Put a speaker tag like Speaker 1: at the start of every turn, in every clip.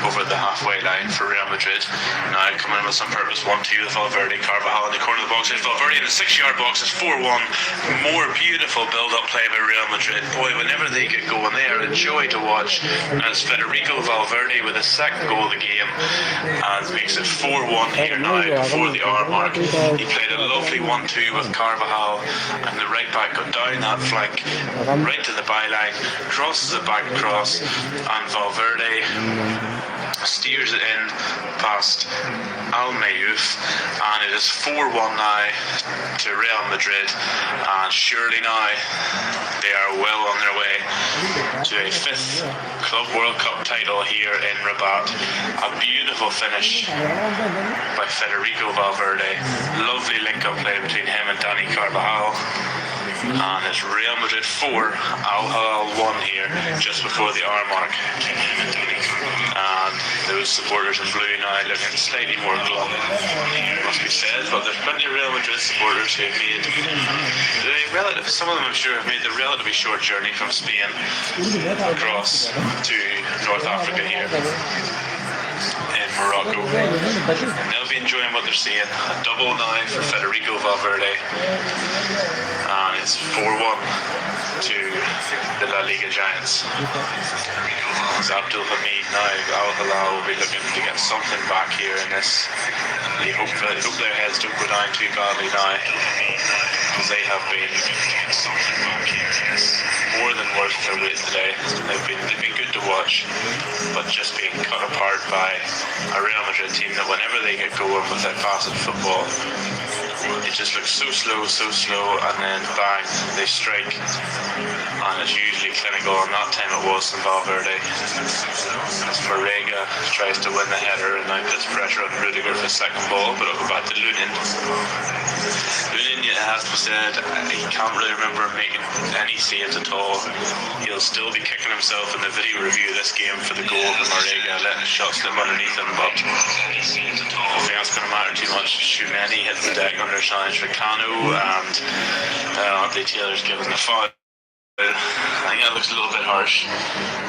Speaker 1: over the halfway line for Real Madrid. Now coming in with some purpose, 1-2 with Valverde, Carvajal in the corner of the box. Valverde in the 6-yard box is 4-1. More beautiful build-up play by Real Madrid. Boy, whenever they get going, they are a joy to watch. As Federico Valverde with his second goal of the game, and makes it 4-1 here now before the hour mark. He played a lovely 1-2 with Carvajal, and the right back got down that flank right to the byline, crosses it back across, and Valverde steers it in past Al-Hilal, and it is 4-1 now to Real Madrid, and surely now they are well on their way to a 5th Club World Cup title here in Rabat. A beautiful finish by Federico Valverde. Lovely link-up play between him and Dani Carvajal. And it's Real Madrid 4, Al-Hilal 1 here, just before the hour mark. And those supporters in blue now looking slightly more glum, must be said, but there's plenty of Real Madrid supporters who have made some of them I'm sure have made the relatively short journey from Spain across to North Africa here in Morocco, and they'll be enjoying what they're seeing. A double now for Federico Valverde, and it's 4-1 to the La Liga giants. Abdul Hamid now, Al-Hilal will be looking to get something back here in this. They hope their heads don't go down too badly now, because they have been more than worth their weight today. They've been good to watch, but just being cut apart by a Real Madrid team that whenever they get going with their passing football, it just looks so slow, and then bang, they strike, and it's usually clinical, and that time it was from Valverde. As Marega tries to win the header and now puts pressure on Rudiger for the second ball, but it'll go back to Lunin. Lunin, it has to be said, he can't really remember making any saves at all. He'll still be kicking himself in the video review of this game for the goal from Marega, letting his shot slip underneath him, but I think that's going to matter too much. Tchouameni hits the deck under challenge for Kano, and Anthony Taylor's given the foul. I think that looks a little bit harsh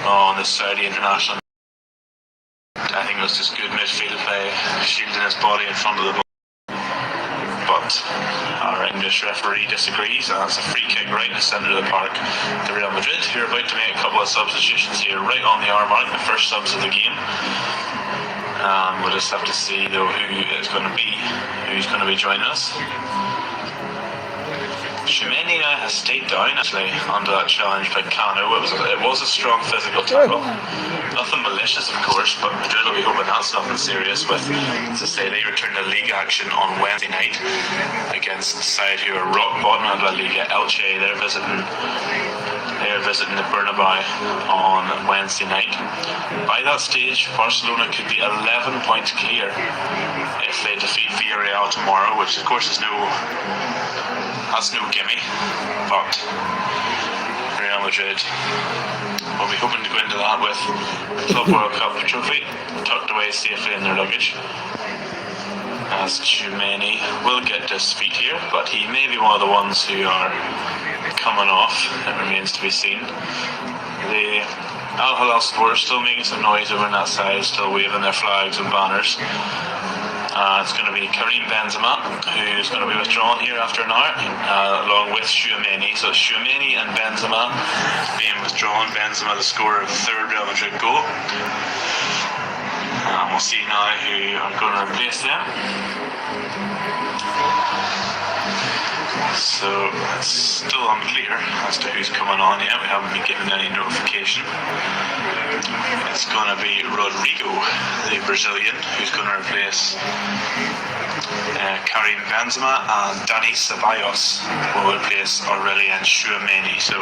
Speaker 1: on the Saudi international. I think it was just good midfield play, shielding his body in front of the ball. But our English referee disagrees, and it's a free kick right in the centre of the park to Real Madrid, who are about to make a couple of substitutions here right on the hour mark, the first subs of the game. We'll just have to see though who's going to be joining us. Tchouameni has stayed down actually under that challenge by Kano. It was a strong physical tackle. Nothing malicious, of course, but Madrid will be hoping that's nothing serious with, as I say, they return to league action on Wednesday night against the side who are rock bottom of La Liga, Elche. They're visiting the Bernabeu on Wednesday night. By that stage, Barcelona could be 11 points clear if they defeat Villarreal tomorrow, which of course is no gimme, but Real Madrid will be hoping to go into that with the Club World Cup trophy tucked away safely in their luggage. As Tchouameni will get his feet here, but he may be one of the ones who are coming off. It remains to be seen. The Al-Hilal supporters still making some noise over on that side, still waving their flags and banners. It's going to be Karim Benzema who's going to be withdrawn here after an hour, along with Tchouameni. So it's Tchouameni and Benzema being withdrawn. Benzema the scorer of the third Real Madrid goal. We'll see now who are going to replace them. So it's still unclear as to who's coming on yet. We haven't been given any notification. It's going to be Rodrigo, the Brazilian, who's going to replace Karim Benzema, and Dani Ceballos will replace Aurelien Tchouameni. So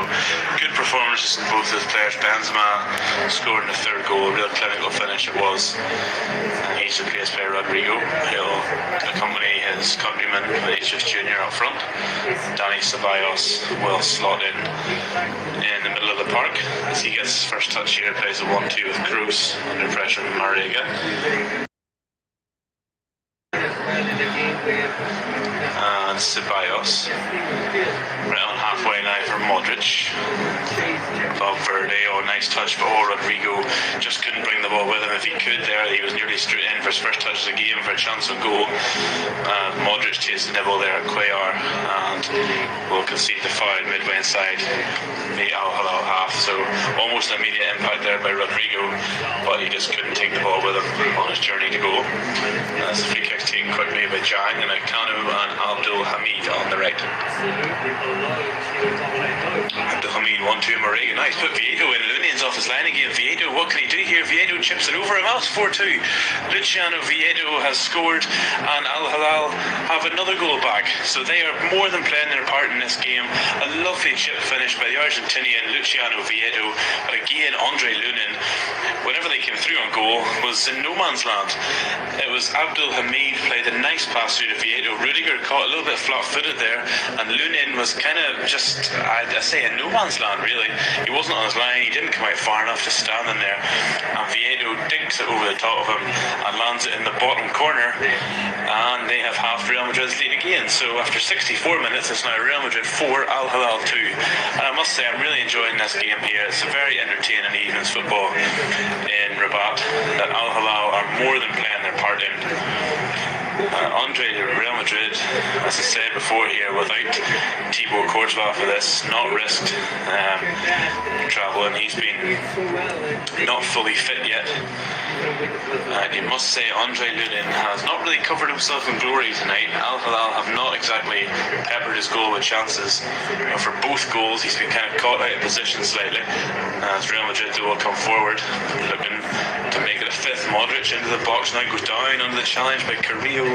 Speaker 1: good performances from both those players. Benzema scoring the third goal, real clinical finish it was, and he's replaced by Rodrigo. He'll accompany his countryman Vinicius Junior up front. Dani Ceballos will slot in the middle of the park as he gets his first touch here. Plays a 1-2 with Cruz under pressure from Marega. And Ceballos right on halfway line for Modric. Valverde, nice touch, but Rodrigo just couldn't bring the ball with him. If he could there, he was nearly straight in for his first touch of the game for a chance of goal. Modric chased the nibble there at Cuellar and will concede the foul midway inside the Al-Hilal half. So almost an immediate impact there by Rodrigo, but he just couldn't take the ball with him on his journey to goal. As the free kick's taken quickly by Jang, and Kanu and Abdul Hamid on the right. Abdul Hamid 1-2 Marega. Nice put Vieto in. Lunion's off his line again. Vieto, what can he do here? Vieto chips it over him. That's 4-2. Luciano Vieto has scored, and Al-Hilal have another goal back. So they are more than playing their part in this game. A lovely chip finish by the Argentinian Luciano Vieto. But again, Andre Lunin, whenever they came through on goal, was in no man's land. It was Abdul Hamid played a nice pass through to Vieto. Rudiger caught a little bit flat-footed there, and Lunin was kind of just, I say, in no man's land really. He wasn't on his line, he didn't come out far enough to stand in there, and Vieto dinks it over the top of him and lands it in the bottom corner, and they have half Real Madrid's lead again. So after 64 minutes, it's now Real Madrid 4, Al-Hilal 2, and I must say I'm really enjoying this game here. It's a very entertaining evening's football in Rabat that Al-Hilal are more than playing their part in. Andre Real Madrid, as I said before here, without Thibaut Courtois for this, not risked travelling. He's been not fully fit yet. And you must say Andre Lunin has not really covered himself in glory tonight. Al-Hilal have not exactly peppered his goal with chances. For both goals, he's been kind of caught out of position slightly. As Real Madrid will come forward, looking to make it a fifth. Modric into the box now, goes down under the challenge by Carrillo.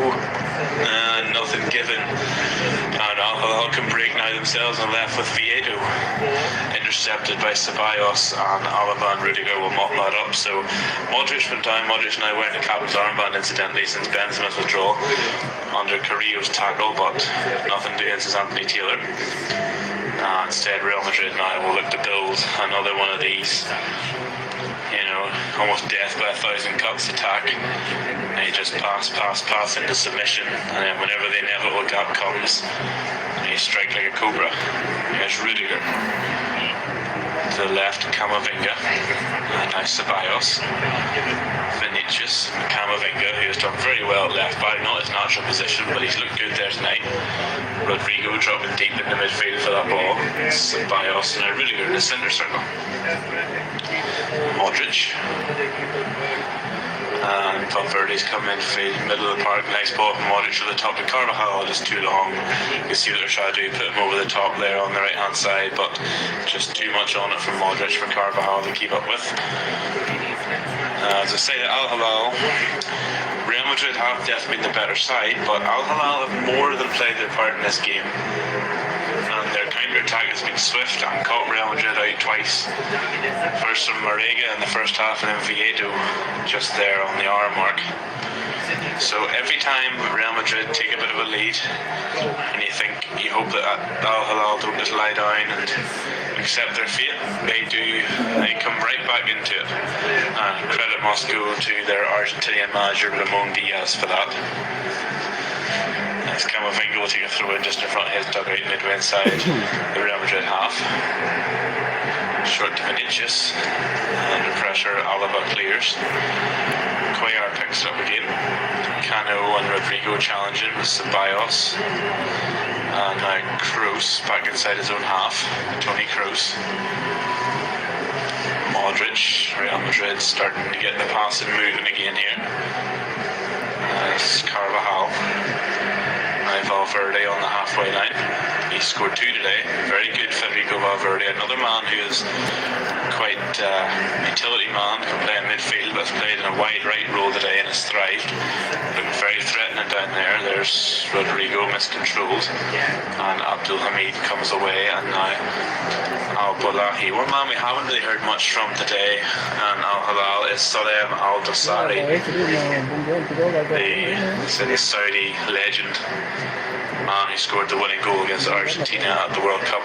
Speaker 1: Nothing given. And Al-Hilal can break now themselves and left with Vieto. Intercepted by Ceballos, and Alaba and Rudiger will mop that up. So Modric went down. Modric now wearing the captain's armband, incidentally, since Benzema's withdrawal under Carrillo's tackle, but nothing doing since Anthony Taylor. Instead, Real Madrid now will look to build another one of these, almost death by 1,000 cuts attack. And you just pass into submission, and then whenever the inevitable gap comes, you strike like a cobra. Here's Rudiger. To the left, Camavinga, and now Ceballos, Vinicius, Camavinga, who has done very well at left back, not his natural position, but he's looked good there tonight. Rodrigo dropping deep into midfield for that ball. Ceballos, and now Rudiger in the centre circle. Modric. And Valverde's come in for middle of the park. Nice ball from Modric to the top to Carvajal, just too long. You can see what they're trying to do, put him over the top there on the right hand side, but just too much on it from Modric for Carvajal to keep up with. As I say, Al-Hilal, Real Madrid have definitely been the better side, but Al-Hilal have more than played their part in this game. And their counter-attack has been swift and caught Real Madrid out twice. First from Marega in the first half, and then Vieto just there on the hour mark. So every time Real Madrid take a bit of a lead, and you hope that Al-Hilal don't just lie down and accept their fate, they come right back into it. And credit must go to their Argentinian manager Ramon Diaz for that. As Camavinga will take a throw in just in front of his dugout midway inside the Real Madrid half. Short to Vinicius, and under pressure Alaba clears. Cuellar picks it up again. Cano and Rodrigo challenging with Ceballos. And now Kroos back inside his own half. Toni Kroos. Modric, Real Madrid starting to get the passing moving again here. As Carvajal. Now Valverde on the halfway line. He scored 2 today. Very good Federico Valverde. Another man who is quite utility man, can play in midfield, but has played in a wide right role today and has thrived. Looking very threatening down there. There's Rodrigo miscontrolled, and Abdul Hamid comes away, and now Al-Bolahi. One man we haven't really heard much from today, and Al-Hilal, is Salem Al-Dosari, the Saudi legend. man who scored the winning goal against Argentina at the World Cup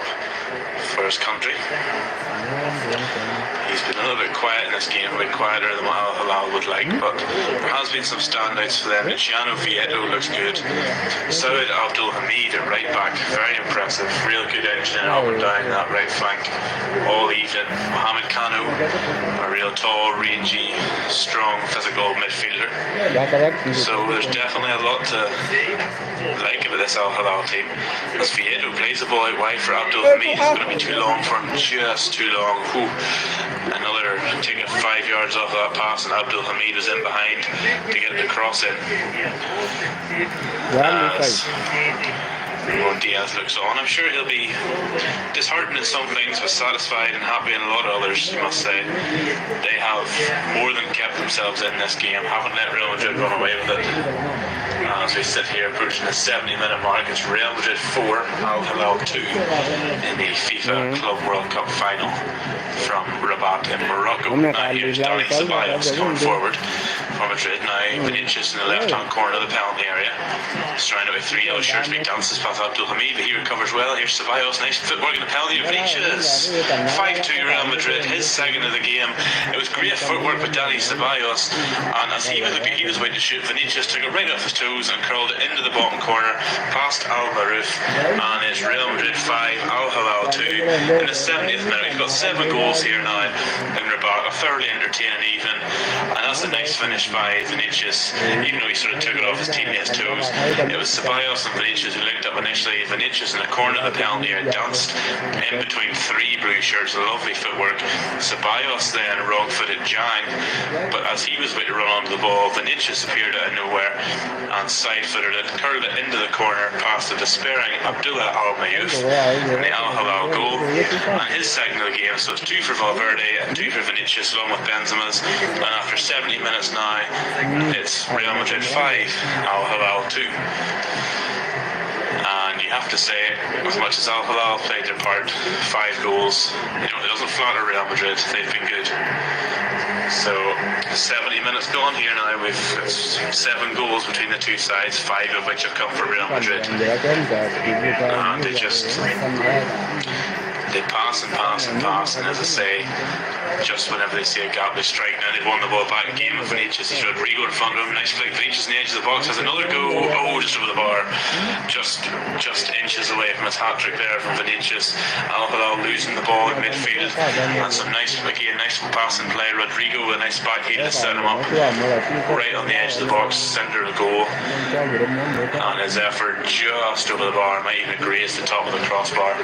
Speaker 1: for his country. He's been a little bit quiet in this game, a bit quieter than what Al-Hilal would like, but there has been some standouts for them. Luciano Vieto looks good. Saud Abdul Hamid at right back, very impressive, real good engine up and down that right flank all evening. Mohamed Kanu, a real tall, rangy, strong, physical midfielder. So there's definitely a lot to like about this Al-Hilal team. As Vieto plays the ball out wide for Abdul Hamid, it's going to be too long for him, just too long. Ooh. Another taking 5 yards off that pass, and Abdul Hamid was in behind to get the cross in. As Diaz looks on, I'm sure he'll be disheartened in some things, but satisfied and happy in a lot of others, you must say. They have more than kept themselves in this game, haven't let Real Madrid run away with it. As we sit here approaching the 70-minute mark, it's Real Madrid 4, Al-Hilal 2 in the FIFA Club World Cup final from Rabat in Morocco. Now here's Dani Ceballos coming forward for Madrid. Now Vinicius in the left-hand corner of the penalty area, surrounded by three yellow shirts. He dances past Abdul Hamid, but he recovers well. Here's Ceballos, nice footwork in the penalty. Vinicius, 5-2 Real Madrid, his second of the game. It was great footwork with Dani Ceballos, and as he was waiting to shoot, Vinicius took it right off his toes and curled it into the bottom corner past Al-Maroof, and it's Real Madrid 5, Al-Hilal 2 in the 70th minute. We've got 7 goals here now in Rabat, a thoroughly entertaining evening, and that's a nice finish by Vinicius, even though he sort of took it off his teammate's toes. It was Ceballos and Vinicius who linked up initially. Vinicius in the corner of the penalty area danced in between 3 blue shirts, lovely footwork. Ceballos then wrong-footed Jang, but as he was about to run onto the ball, Vinicius appeared out of nowhere and side-footed it, curled it into the corner past the despairing Abdullah Al-Mayouf in the Al-Hilal goal, and his second of the game. So it's 2 for Valverde and 2 for Vinicius along with Benzema's, and after 70 minutes now it's Real Madrid 5, Al-Hilal 2. And you have to say, as much as Al-Hilal played their part, 5 goals, it doesn't flatter Real Madrid. They've been good. So 70 minutes gone here now. We've 7 goals between the two sides, 5 of which have come from Real Madrid. And they pass and pass and pass, and as I say, just whenever they see a gap, they strike. Now they've won the ball back again with Vinicius. He's Rodrigo in front of him. Nice flick. Vinicius in the edge of the box has another go. Oh, just over the bar. Just inches away from his hat-trick there from Vinicius. Al-Hilal losing the ball in midfield. And some nice pass and play. Rodrigo with a nice back heel to set him up. Right on the edge of the box, centre of the goal. And his effort just over the bar. Might even graze the top of the crossbar.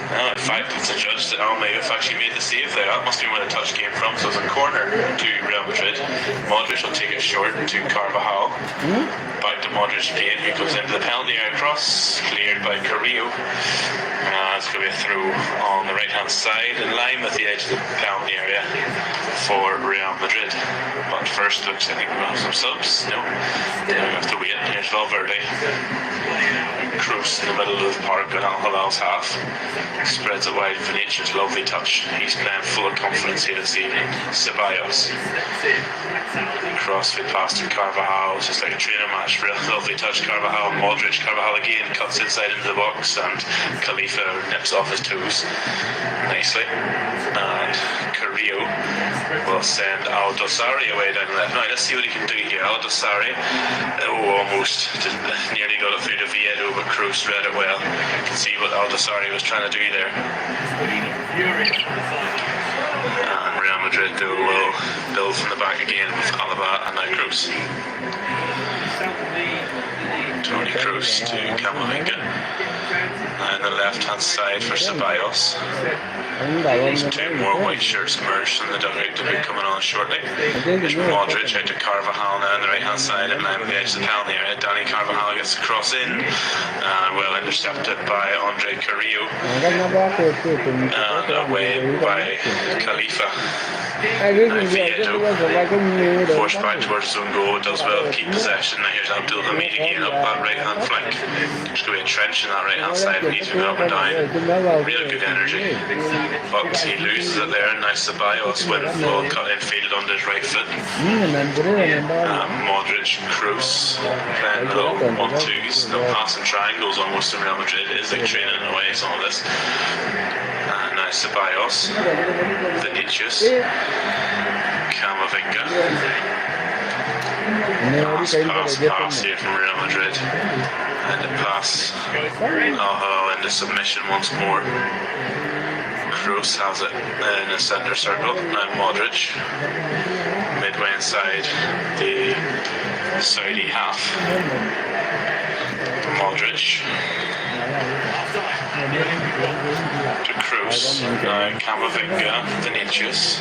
Speaker 1: In fact, it's adjudged that Al-Mayouf actually made the save there. That must be where the touch came from. So it's a corner to Real Madrid. Modric will take it short to Carvajal. Back to Modric again, who goes into the penalty area cross, cleared by Carrillo. It's going to be a throw on the right-hand side, in line with the edge of the penalty area for Real Madrid. But first, looks, I think we'll have some subs. No, we have to wait. Here's Valverde. Kroos in the middle of the park on Al-Hilal's half. Spreads it wide. Vinicius, lovely touch. He's playing full of confidence here this evening. Ceballos. Crossfit pass to Carvajal, just like a training match. Real lovely touch. Carvajal, Modric. Carvajal again cuts inside into the box, and Khalifa nips off his toes nicely. And Carrillo will send Al-Dosari away down the left. Now let's see what he can do here. Al-Dosari, almost nearly got it through to Vieto, but Kroos read it well. You can see what Al-Dosari was trying to do there. And Real Madrid will build from the back again with Alaba and now Kroos. Toni Kroos to Camavinga. Now on the left-hand side for Ceballos. There's 2 more white shirts emerged from the dugout to be coming on shortly. There's Modric out to Carvajal now on the right-hand side in line with the edge of the penalty area. Dani Carvajal gets the cross in, and well intercepted by Andre Carrillo, and away by Khalifa. Vieto forced back towards his own goal, does well to keep possession. Now here's Abdul Hamid again up that right hand flank. There's going to be a trench in that right hand side, and he's going up and down. Real good energy, but he loses it there. Nice Ceballos when ball cut in, faded onto his right foot. Modric, Kroos playing the little 1-2s, no passing triangles almost in Real Madrid. It is like training away some of this. Now Ceballos, Vinicius, Camavinga. Pass here from Real Madrid. And the pass into submission once more. Kroos has it in the centre circle. Now Modric, midway inside the Saudi half. Modric to Kroos. Now Camavinga, Vinicius.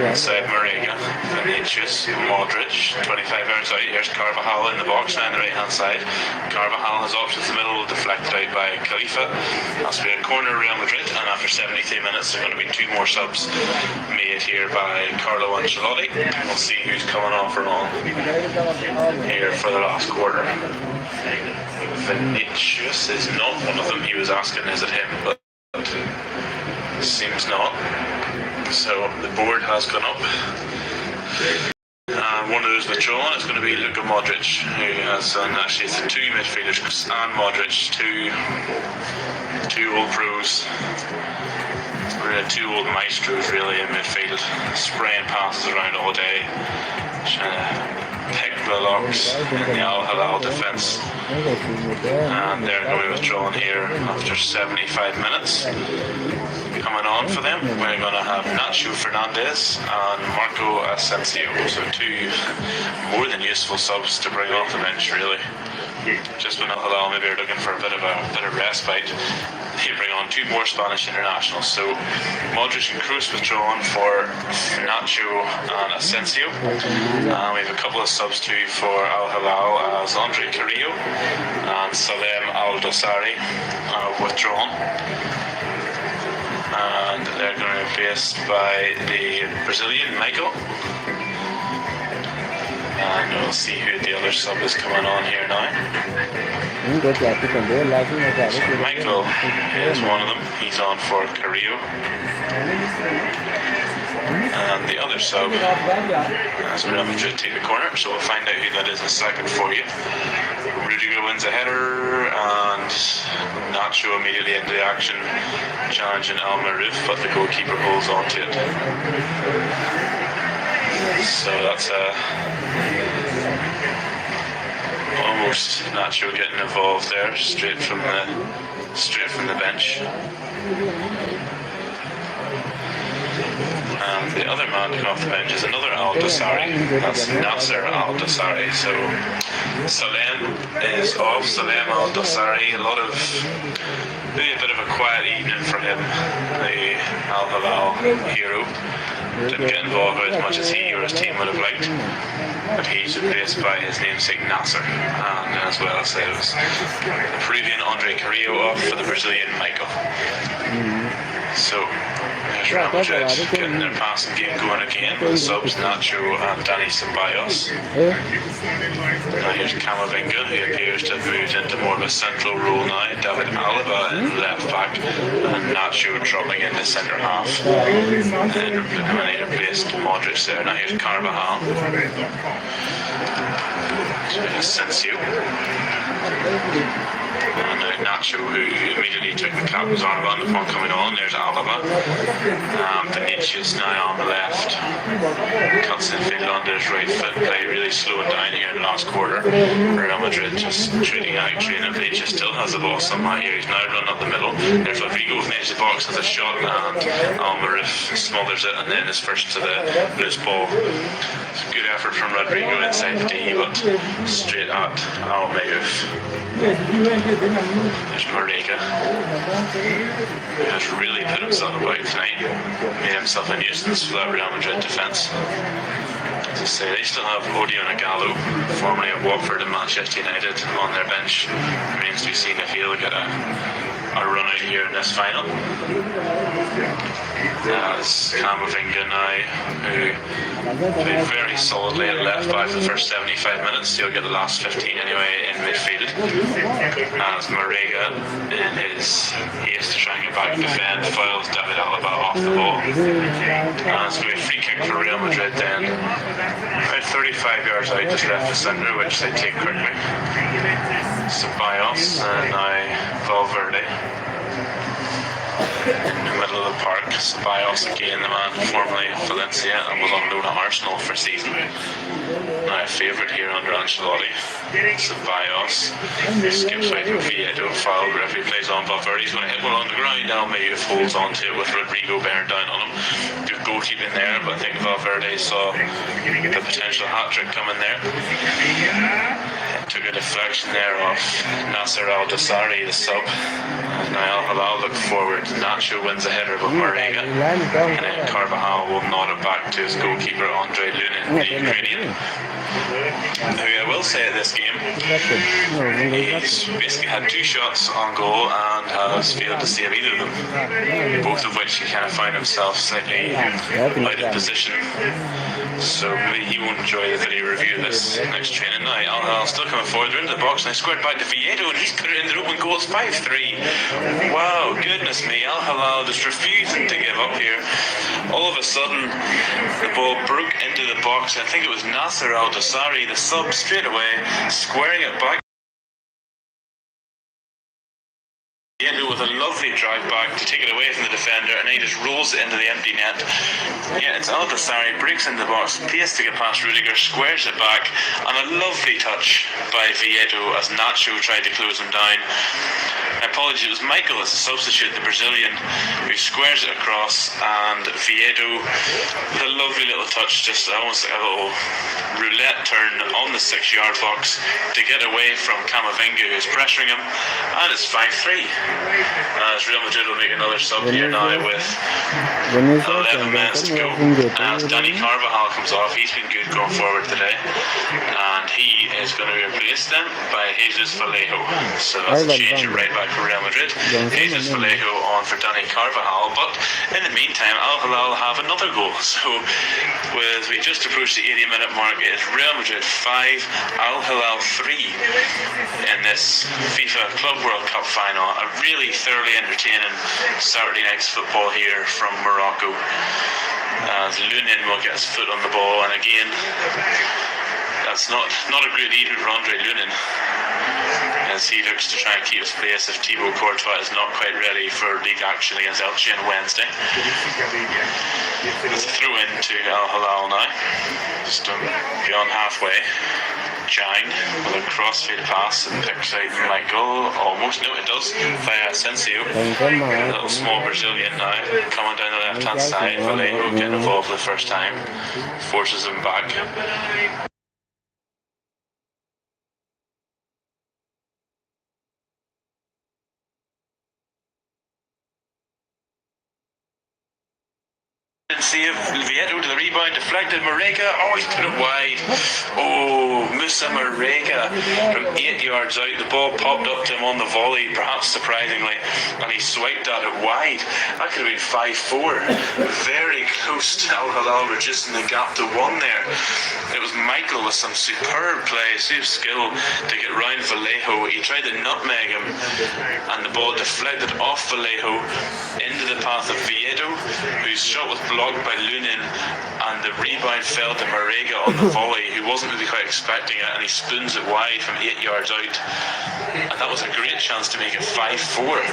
Speaker 1: Inside Marega, Vinicius, Modric. 25 yards out. Here's Carvajal in the box now on the right hand side. Carvajal has options in the middle, deflected out by Khalifa. Has to be a corner Real Madrid, and after 73 minutes there's going to be 2 more subs made here by Carlo Ancelotti. We'll see who's coming off or on here for the last quarter. Vinicius is not one of them. He was asking, is it him? But seems not. So the board has gone up. One of those withdrawn is going to be Luka Modric, who has actually it's the 2 midfielders, and Modric, two old pros. We're 2 old maestros really in midfield, spraying passes around all day, trying to pick the locks in the Al-Hilal defence. And they're going to be withdrawn here after 75 minutes. Coming on for them, we're going to have Nacho Fernandez and Marco Asensio. So 2 more than useful subs to bring off the bench really. Just when Al-Hilal maybe are looking for a bit of respite, they bring on 2 more Spanish internationals. So Modric and Kroos withdrawn for Nacho and Asensio. We have a couple of subs too for Al-Hilal as Andre Carrillo and Salem Al-Dosari withdrawn. And they're going to be replaced by the Brazilian Michael. And we'll see who the other sub is coming on here now. So Michael is one of them. He's on for Carrillo. And the other sub as Real Madrid take the corner, so we'll find out who that is in a second for you. Rudiger wins a header and Nacho immediately into the action, challenging Al-Maruf, but the goalkeeper holds on to it. So that's almost Nacho getting involved there, straight from the bench. And the other man to come off the bench is another Al-Dosari. That's Nasser Al-Dosari. So Salem is off. Salem Al-Dosari. Maybe a bit of a quiet evening for him, the Al-Hilal hero. Didn't get involved as much as he or his team would have liked. But he's replaced by his namesake Nasser. And as well as it was the Peruvian Andre Carrillo off for the Brazilian Michael. So there's Real Madrid getting their passing game going again with the subs Nacho and Dani Ceballos. Now here's Camavinga, who appears to have moved into more of a central role now. David Alaba in left back and Nacho dropping into centre half. And he replaced Modric there. Now here's Carvajal. So here's Asensio. And Nacho, who immediately took the captain's armband upon coming on. There's Alaba. Vinicius now on the left. Cuts in field onto his right foot. Play really slowing down here in the last quarter. Real Madrid just trading out. Vinicius still has the ball somehow here. He's now running up the middle. There's Rodrigo from the edge of the box has a shot and Al-Maruf smothers it and then is first to the loose ball. It's a good effort from Rodrigo inside the D, but straight at Al-Maruf. There's Marega, who has really put himself about tonight, made himself a nuisance for that Real Madrid defence. As I say, they still have Odion Ighalo, formerly of Watford and Manchester United, on their bench. Remains to be seen if he'll get a a run out here in this final. As Camavinga now, who played very solidly at left back for the first 75 minutes, he'll get the last 15 anyway in midfield. As Marega, in his haste to try and get back and defend, foils David Alaba off the ball. And it's going to be a free kick for Real Madrid then. About 35 yards out, just left the centre, which they take quickly. Ceballos and now Valverde. In the middle of the park, Ceballos again, the man formerly Valencia and was on loan at Arsenal for a season. Now a favourite here under Ancelotti. Ceballos skips away from Vieto, foul, but if he plays on Valverde, he's going to hit one on the ground. Almeida holds on to it with Rodrigo bearing down on him. Good goalkeeping there, but I think Valverde saw the potential hat-trick coming there. Took a deflection there off Nasser Al-Dassari, the sub. Now Al-Hilal look forward. Nacho wins a header with Marega, and then Carvajal will nod it back to his goalkeeper Andrei Lunin, the Ukrainian. Who I will say at this game, he's basically had 2 shots on goal and has failed to save either of them, both of which he kind of found himself slightly out of position. So maybe he won't enjoy the video review of this next training. Now Al-Hilal still coming forward, they're into the box and they squared back to Vieto and he's put it in their open goal. It's 5-3. Wow, goodness me, Al-Hilal just refusing to give up here. All of a sudden the ball broke into the box. I think it was Nasser Al-Dassari, the sub, straight away squaring it back with a lovely drive back to take it away from the defender, and then he just rolls it into the empty net. Yeah, it's Al-Dassari, breaks into the box, pace to get past Rudiger, squares it back, and a lovely touch by Vieto as Nacho tried to close him down. Apologies, it was Michael as a substitute, the Brazilian, who squares it across, and Vieto with a lovely little touch, just almost like a little roulette turn on the 6-yard box to get away from Camavinga, who's pressuring him, and it's 5-3. As Real Madrid will make another sub here now with 11 minutes to go. As Dani Carvajal comes off, he's been good going forward today, and he is going to be replaced then by Jesus Vallejo. So that's a change at right back for Real Madrid. Jesus Vallejo on for Dani Carvajal, but in the meantime Al-Hilal have another goal. So as we just approach the 80-minute mark, it is Real Madrid 5, Al-Hilal 3 in this FIFA Club World Cup final. A really thoroughly entertaining Saturday night's football here from Morocco. As Lunin will get his foot on the ball, and again, that's not a great evening for Andrei Lunin, as he looks to try and keep his place if Thibaut Courtois is not quite ready for league action against Elche on Wednesday. It's a throw in to Al-Hilal now, just beyond halfway. Jang with a crossfield pass and picks out Michael. Almost, no, it does, via Asensio. A little small Brazilian now coming down the left hand side. Vallejo getting involved for the first time, forces him back. Save Vieto to the rebound, deflected. Marega, he's put it wide. Moussa Marega from 8 yards out. The ball popped up to him on the volley, perhaps surprisingly, and he swiped at it wide. That could have been 5-4. Very close to Al-Hilal reducing the gap to 1 there. It was Michael with some superb play, skill to get round Vallejo. He tried to nutmeg him, and the ball deflected off Vallejo into the path of Vieto, whose shot was blocked by Lunin, and the rebound fell to Marega on the volley, who wasn't really quite expecting it, and he spoons it wide from 8 yards out, and that was a great chance to make it 5-4.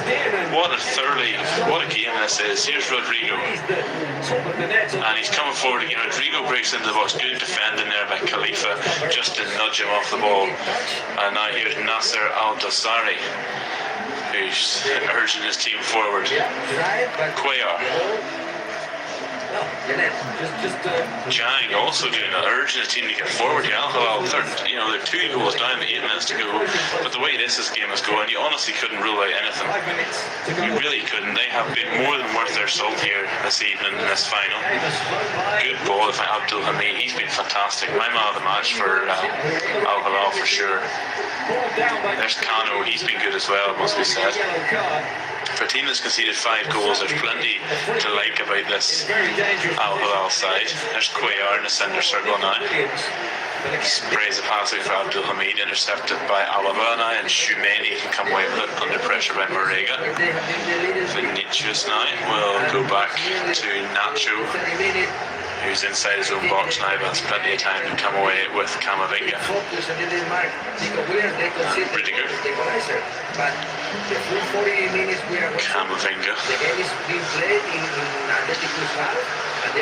Speaker 1: What a game this is. Here's Rodrigo, and he's coming forward again. Rodrigo breaks into the box, good defending there by Khalifa, just to nudge him off the ball, and now here's Nasser Al-Dassari, who's urging his team forward. Cuellar. Jang also doing it, urging the team to get forward. Al-Hilal, they're 2 goals down, 8 minutes to go. But the way this game is going, you honestly couldn't rule out anything. You really couldn't. They have been more than worth their salt here this evening in this final. Good ball by Abdul Hamid. He's been fantastic. My man of the match for Al-Hilal for sure. There's Kano. He's been good as well, it must be said. For a team that's conceded 5 goals, there's plenty to like about this Al-Hilal side. There's Cuellar in the centre circle now. Sprays a pass out for Abdul Hamid, intercepted by Alaba now, and Shumeni can come away with it under pressure by Marega. Vinicius now will go back to Nacho, who's inside his own box now, but has plenty of time to come away with Camavinga. Pretty good. Camavinga.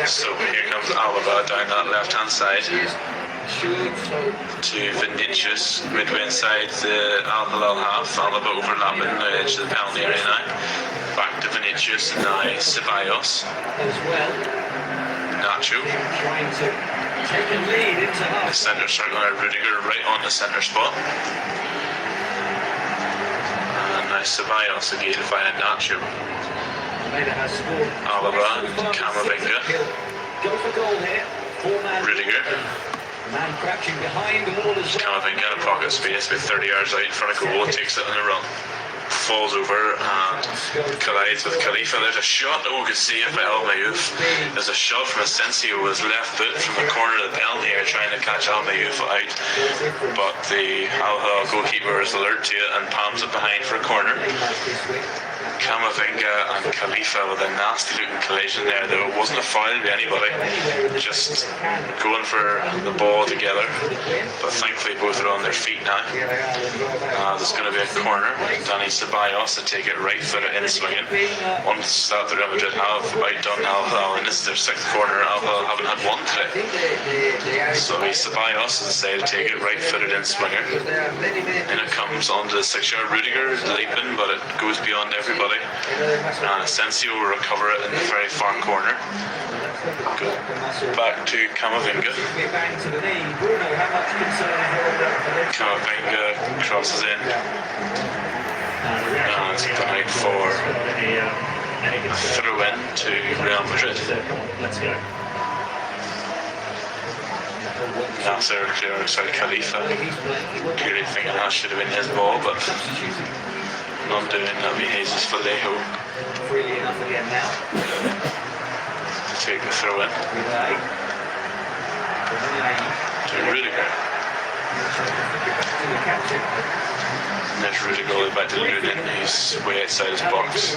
Speaker 1: So here comes Alaba down that left hand side to Vinicius, midway inside the Al-Hilal half. Alaba overlapping the edge of the penalty area now. Back to Vinicius, and now Ceballos. Nacho. The centre circle, Rudiger right on the centre spot. And now Ceballos again via Nacho. Alaba, Camavinga. Rudiger. Camavinga in a pocket space, about 30 yards out in front of goal, takes it on the run. Falls over and collides with Khalifa. There's a shot, we can see it by Al-Mayouf. There's a shot from Asensio with his left foot from the corner of the penalty area trying to catch Al-Mayouf out, but the Al-Hilal goalkeeper is alert to it and palms it behind for a corner. Camavinga and Khalifa with a nasty looking collision there, though it wasn't a foul by anybody, just going for the ball together, but thankfully both are on their feet now. There's going to be a corner. Danny Ceballos to take it right footed in swinging. One stat that Real Madrid have outdone Al-Hilal, and this is their 6th corner. Al-Hilal haven't had one today. So Ceballos has decided to take it right footed in swinger. And it comes onto the 6-yard Rudiger leaping, but it goes beyond everybody. And Asensio will recover it in the very far corner. Go back to Camavinga. Camavinga crosses in. And it's gone out for a throw in to Real Madrid. Nasser clear outside Khalifa. Clearly thinking that should have been his ball, but not doing that. Be Jesus Vallejo to take the throw in to Rudiger. And there's Rudiger back to Lunin, who's way outside his box.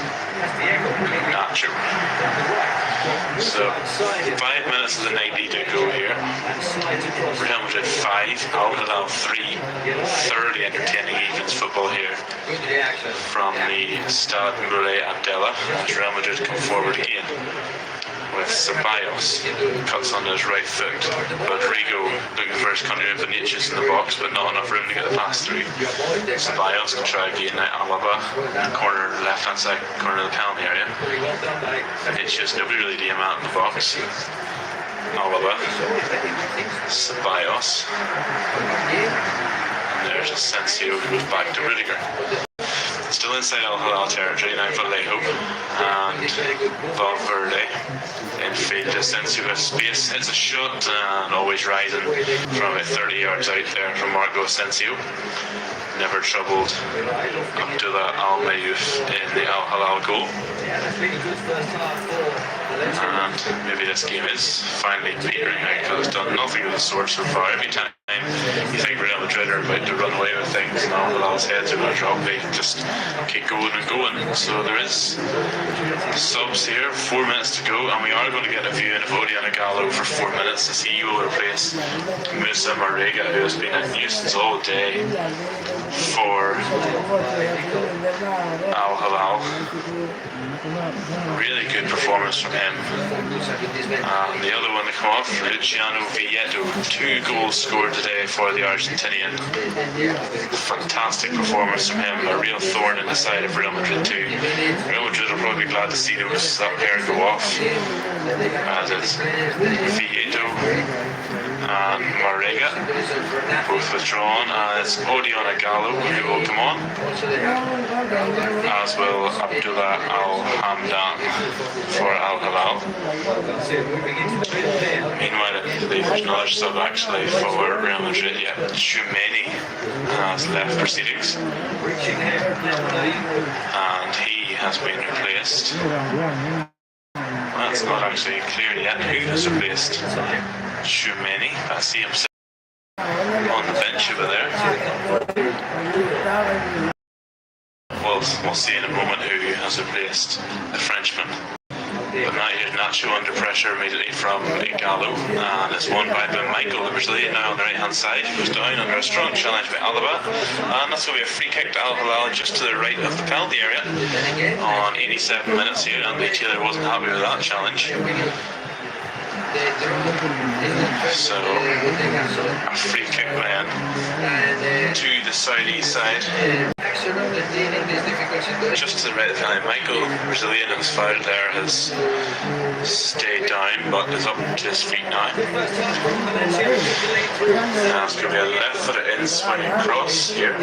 Speaker 1: Nacho. So 5 minutes of the 90 to go here. Real Madrid 5, Al-Hilal 3. Thoroughly entertaining evenings football here from the Stade Moulay Abdallah as Real Madrid come forward again with Ceballos. Cuts onto his right foot. Rodrigo looking for his country of Vinicius in the box, but not enough room to get the pass through. Ceballos can try again now. Alaba, corner, left hand side corner of the penalty area. Vinicius, nobody really did him out in the box. Alaba, Ceballos. And there's Asensio who goes back to Rudiger. Still inside Al-Hilal territory now, Vallejo and Valverde. Infield Asensio has space, hits a shot and always rising from about 30 yards out there from Marco Asensio. Never troubled Abdullah Al-Mayouf in the Al-Hilal goal. And maybe this game is finally petering out because it's done nothing of the sort so far. Every time you think Real Madrid are about to run away with things and Al-Hilal's heads are going to drop, they just keep going and going. So there is subs here, 4 minutes to go, and we are going to get a view in Odiana Gallo for 4 minutes as he will replace Musa Marega, who has been a nuisance all day for Al-Hilal. Really good performance from him. time. The other one to come off, Luciano Vieto, 2 goals scored today for the Argentinian. Fantastic performance from him, a real thorn in the side of Real Madrid too. Real Madrid will probably be glad to see that pair go off, as it's Vieto and Marega, both withdrawn, and it's Odion Gallo who will come on, as will Abdullah Al-Hamdan for Al-Hilal. Meanwhile, I believe there's another sub actually for Real Madrid. Yeah, Tchouameni has left proceedings, and he has been replaced. That's not actually clear yet who has replaced Tchouameni. I see him on the bench over there. We'll see in a moment who has replaced the Frenchman. But now here's Nacho under pressure immediately from Gallo, and it's won by Michael, the Brazilian, now on the right hand side. He goes down under a strong challenge by Alaba, and that's going to be a free kick to Al-Hilal just to the right of the penalty area on 87 minutes here. Andy Taylor wasn't happy with that challenge. So, a free kick then to the Saudi side, just to the right of the penalty. Michael, Brazilian, who's fouled there, has stayed down but is up to his feet now. Now it's going to be a left-footed in-swinging cross here.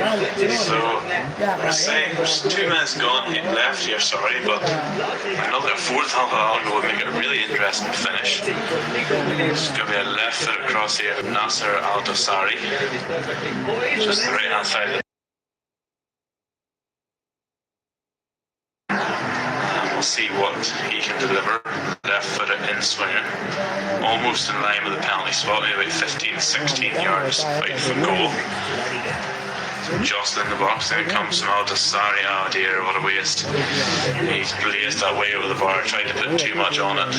Speaker 1: So, we're saying there's 2 minutes gone left here, sorry, but another fourth Al-Hilal goal would make it a really interesting finish. It's going to be a left-footed cross here from Nasser Al-Dosari, just the right-hand side of the. And we'll see what he can deliver. Left-footed in-swinger, almost in line with the penalty spot, maybe about 15-16 yards out from goal. Jostling the box, then it comes from Al-Dosari. Oh dear, what a waste. He's blazed that way over the bar, tried to put too much on it,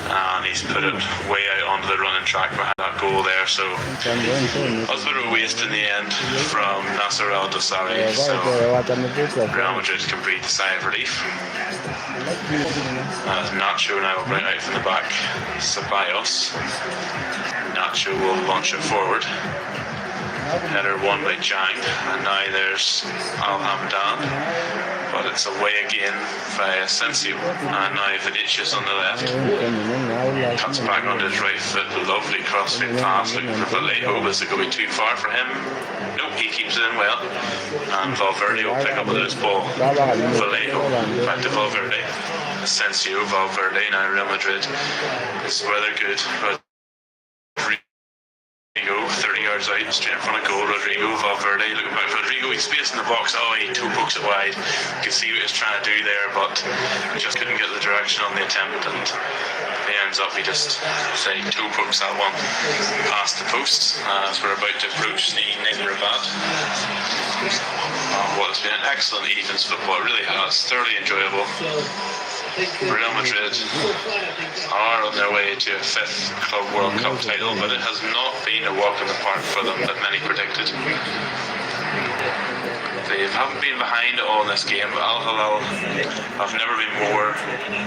Speaker 1: and he's put it way out onto the running track behind that goal there. So that was a bit of a waste in the end from Nasser Al-Dosari. So Real Madrid can breathe a sigh of relief. As Nacho now will bring out from the back Ceballos. Nacho will launch it forward. Header won by Jang, and now there's Al-Hamdan, but it's away again by Asensio, and now Vinicius on the left. Cuts back onto his right foot, lovely crossfit pass looking for Vallejo. Is it going to be too far for him? Nope, he keeps it in well, and Valverde will pick up the loose ball. Vallejo back to Valverde. Asensio, Valverde, now Real Madrid. This is where they're good, but 30 yards out, straight in front of goal. Rodrigo, Valverde looking back for Rodrigo. He's space in the box. Oh, he toe pokes it wide. You can see what he's trying to do there, but he just couldn't get the direction on the attempt, and he ends up, he just toe pokes that one past the post as we're about to approach the Nizam Rabat. What has been an excellent evening's football, it really has. Thoroughly enjoyable. Real Madrid are on their way to a 5th Club World Cup title, but it has not been a walk in the park for them that many predicted. They haven't been behind at all in this game, but Al-Hilal have never been more,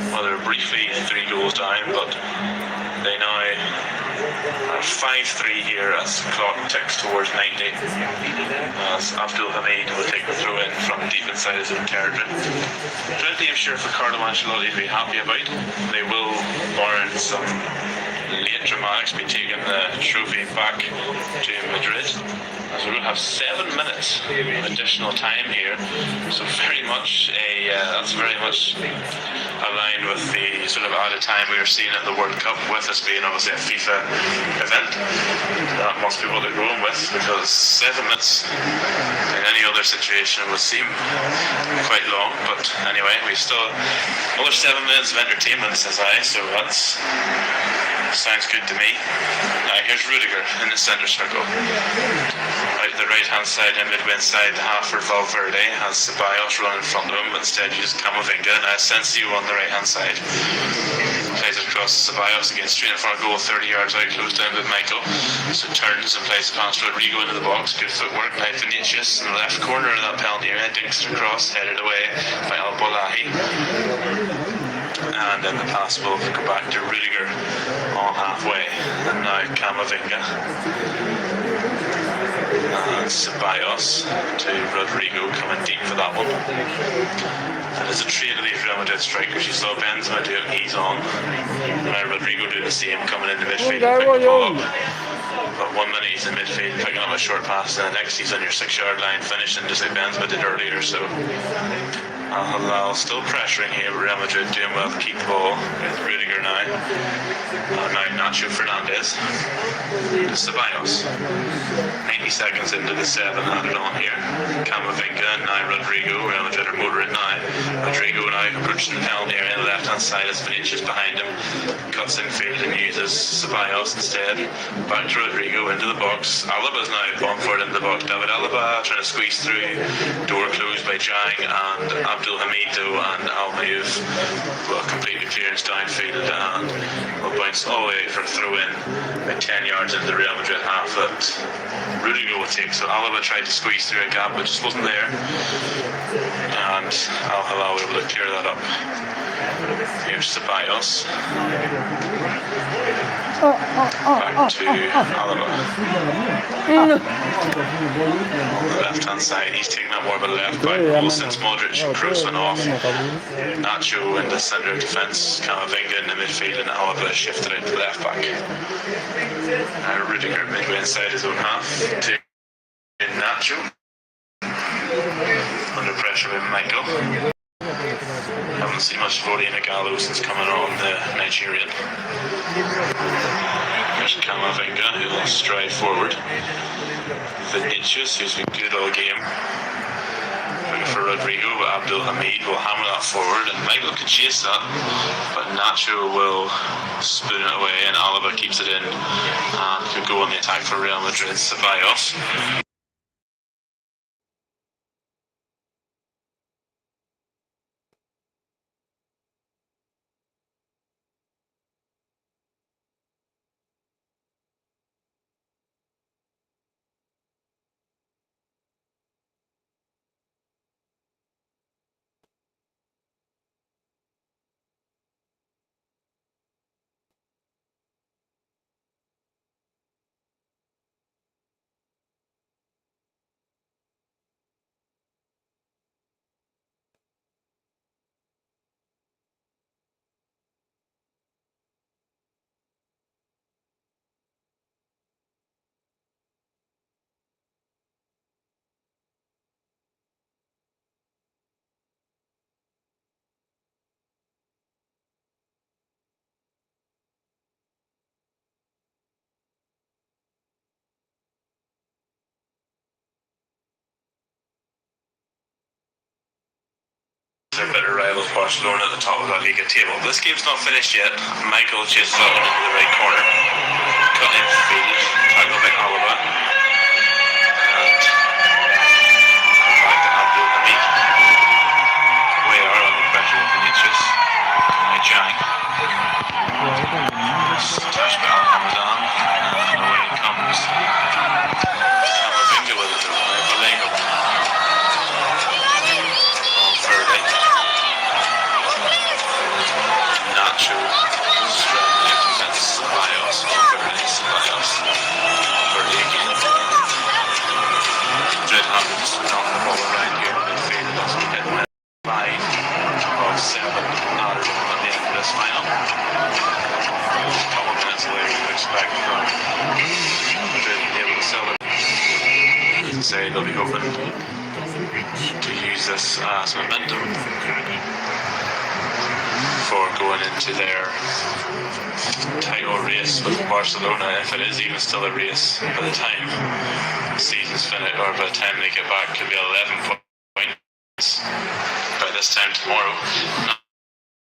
Speaker 1: well, they're briefly 3 goals down, but they now are 5-3 here as the clock ticks towards 90, as Abdul Hamid will take the throw in from deep inside his own territory. Plenty I'm sure for Carlo Ancelotti to be happy about. They will warrant some late dramatics by taking the trophy back to Madrid, as we're going to have 7 minutes of additional time here. So that's very much aligned with the sort of added time we were seeing at the World Cup, with this being obviously a FIFA event. That must be what they're going with, because 7 minutes in any other situation would seem quite long. But anyway, we still another 7 minutes of entertainment, says I, so that's sounds good to me. Here's Rudiger in the centre circle. Out the right hand side and midway inside the half for Valverde, has Ceballos running in front of him, but instead uses Camavinga. Now Asensio on the right hand side. Plays it across Ceballos again, straight in front of goal, 30 yards out, close down with Michael. So turns and plays the pass to Rodrigo into the box. Good footwork. Now Vinicius in the left corner of that penalty area, dinks it across, headed away by Al-Bolahi. hand in the pass will go back to Rudiger on halfway. And now Camavinga. And Ceballos to Rodrigo coming deep for that one. And as a trade of these Real Madrid strikers, you saw Benzema do it, he's on. Now Rodrigo do the same, coming into midfield and pick the ball up. But 1 minute he's in midfield picking up a short pass, and the next he's on your 6-yard line finishing just like Benzema did earlier. So Al-Hilal still pressuring here, Real Madrid doing well to keep the ball with Rudiger now. Now Nacho Fernandez to Ceballos. 90 seconds into the 7 added on here. Camavinga, now Rodrigo. Real Madrid are motoring now. Rodrigo now approaching the penalty area on the left hand side as Vinicius behind him. Cuts in field and uses Ceballos instead. Back to Rodrigo into the box. Alaba's now gone for it into the box. David Alaba trying to squeeze through. Door closed by Jang and Abdul Hamido, and Al-Mayouf will complete the clearance downfield and will bounce all the way for a throw in about 10 yards into the Real Madrid half that Rudiger will take. So Alaba tried to squeeze through a gap but just wasn't there, and Al-Hilal were able to clear that up. Here's Ceballos. Back to Alaba. On the left hand side, he's taking that more of a left back role since Modric and Kroos went off. Nacho in the centre of defence, Camavinga in the midfield, and Alaba shifted out to left back. Rudiger midway inside his own half to Nacho. Under pressure by Michael. Haven't seen much of Odiana Gallo since coming on, the Nigerian. There's Camavinga, who will stride forward. Vinicius, who's been good all game. Looking for Rodrigo, but Abdul Hamid will hammer that forward, and Michael could chase that, but Nacho will spoon it away, and Alaba keeps it in and could go on the attack for Real Madrid. Ceballos. Their better rivals Barcelona at the top of that Liga table. This game's not finished yet. Michael chases that one into the right corner. Cut in field, tackled by Alaba. And back to Abdul Hamid. We are under pressure with Vinicius. By Jang. Touched by Al-Hamdan. And away it comes. Camavinga with it. Vallejo. Nacho, Ceballos, Ceballos, again. Madrid having to knock the ball around here in midfield. It doesn't hit with 5 or 7 added on at the end of this final. A couple of minutes away, we would expect from Madrid to be able to sell it. You can say they'll be hoping to use this as momentum for going into their title race with Barcelona, if it is even still a race by the time the season's finished, or by the time they get back, could be 11 points by this time tomorrow.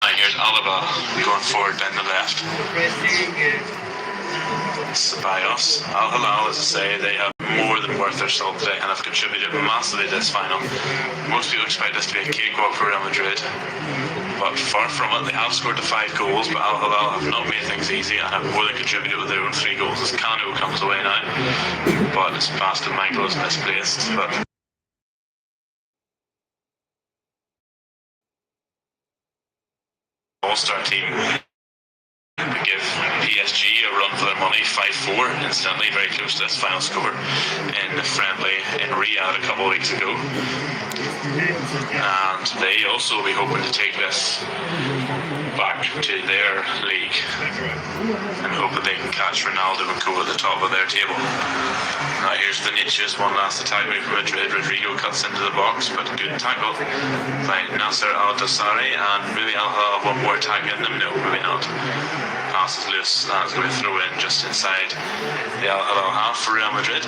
Speaker 1: Now here's Alaba going forward down the left. Ceballos. Al-Hilal, as I say, they have more than worth their salt today and have contributed massively to this final. Most people expect this to be a cakewalk for Real Madrid, but far from it. They have scored the 5 goals, but Al-Hilal have not made things easy and have more than contributed with their own 3 goals as Kanu comes away now, but it's past and Michael is misplaced. But all-star team to give PSG a run for their money, 5-4, incidentally, very close to this final score in the friendly in Riyadh a couple of weeks ago. And they also will be hoping to take this back to their league and hope that they can catch Ronaldo and go at the top of their table. Now here's Vinicius, one last attack move from Madrid. Rodrigo cuts into the box, but good tackle by Nasser Al-Dossari, and maybe Al-Hilal have one more attack in them. No, maybe not. Pass is loose, that's going to throw in just inside the Al-Hilal half for Real Madrid.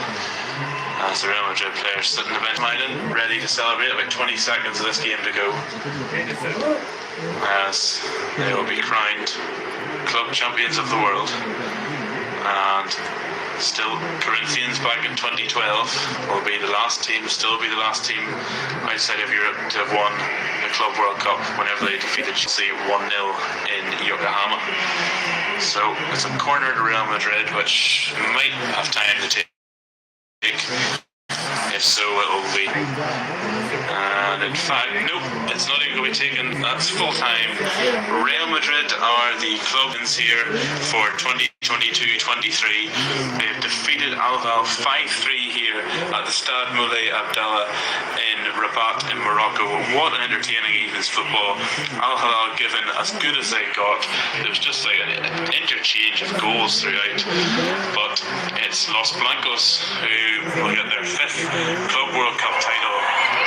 Speaker 1: As the Real Madrid players sitting in the bench, ready to celebrate. About 20 seconds of this game to go, as they will be crowned club champions of the world. And still, Corinthians back in 2012 will be the last team, outside of Europe to have won the Club World Cup whenever they defeated Chelsea 1-0 in Yokohama. So it's a corner to Real Madrid, which might have time to take. If so, it will be. And in fact, nope, it's not even going to be taken. That's full time. Real Madrid are the clubs here for 2022-23. They've defeated Al-Hilal 5-3 here at the Stade Moulay Abdallah in Rabat in Morocco. What an entertaining evening's football. Al-Hilal given as good as they got. There was just like an interchange of goals throughout. But it's Los Blancos who will get their 5th Club World Cup title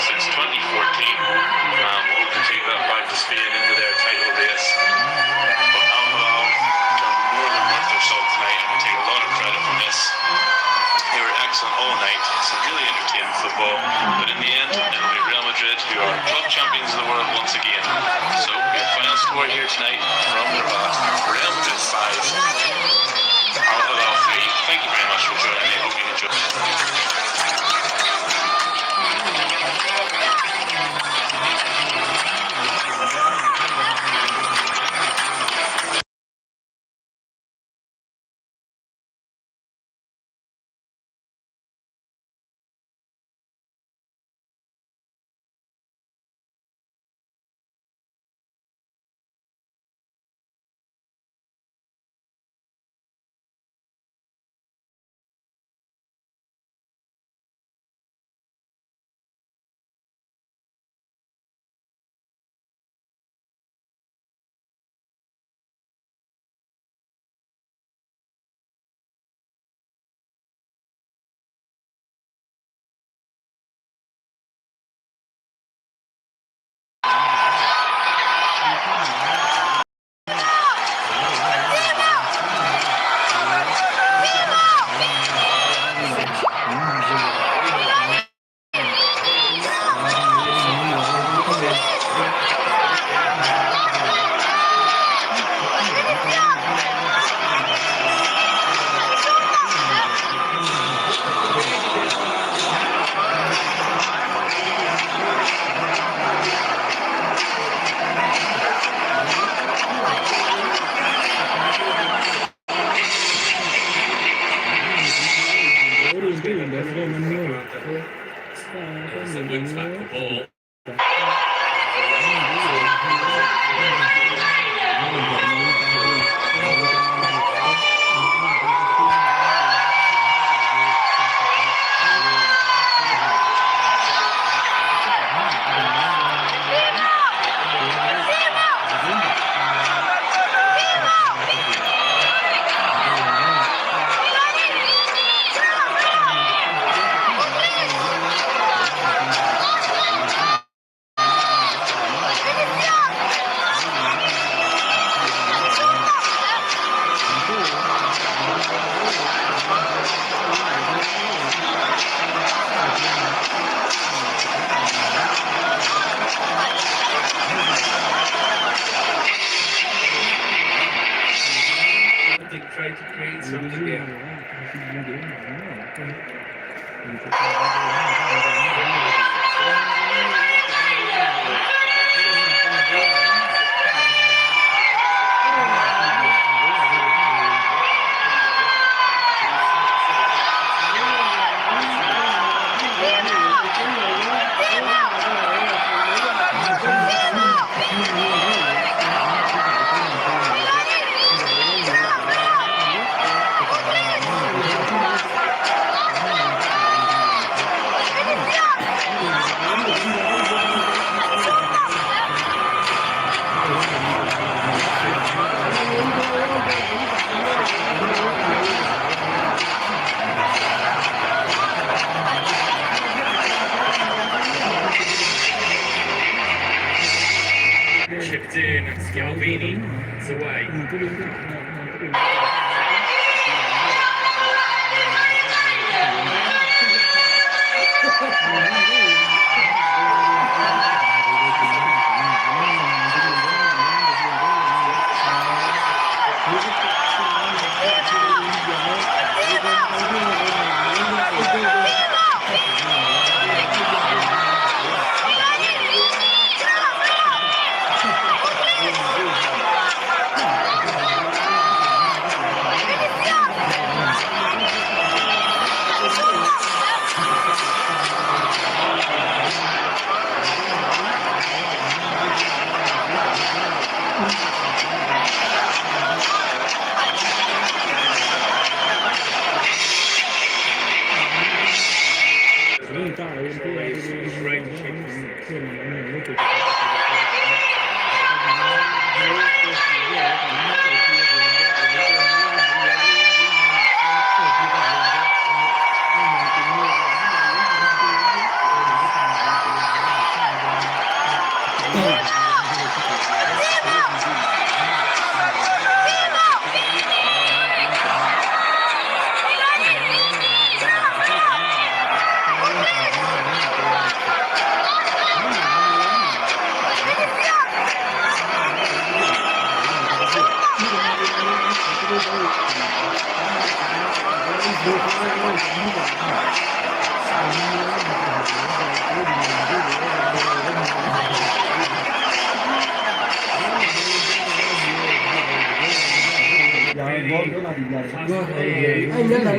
Speaker 1: since 2014. Hope to take that back to Spain into their title race. But Al-Hilal done more than worth their salt tonight, and I take a lot of credit from this. They were excellent all night, some really entertaining football, but in the end, it'll be Real Madrid who are club champions of the world once again. So, your final score here tonight from Rabat, Real Madrid 5, Al-Hilal 3. Thank you very much for joining me. Hope you enjoyed. soon. Scalvini is away.
Speaker 2: Ay, nada,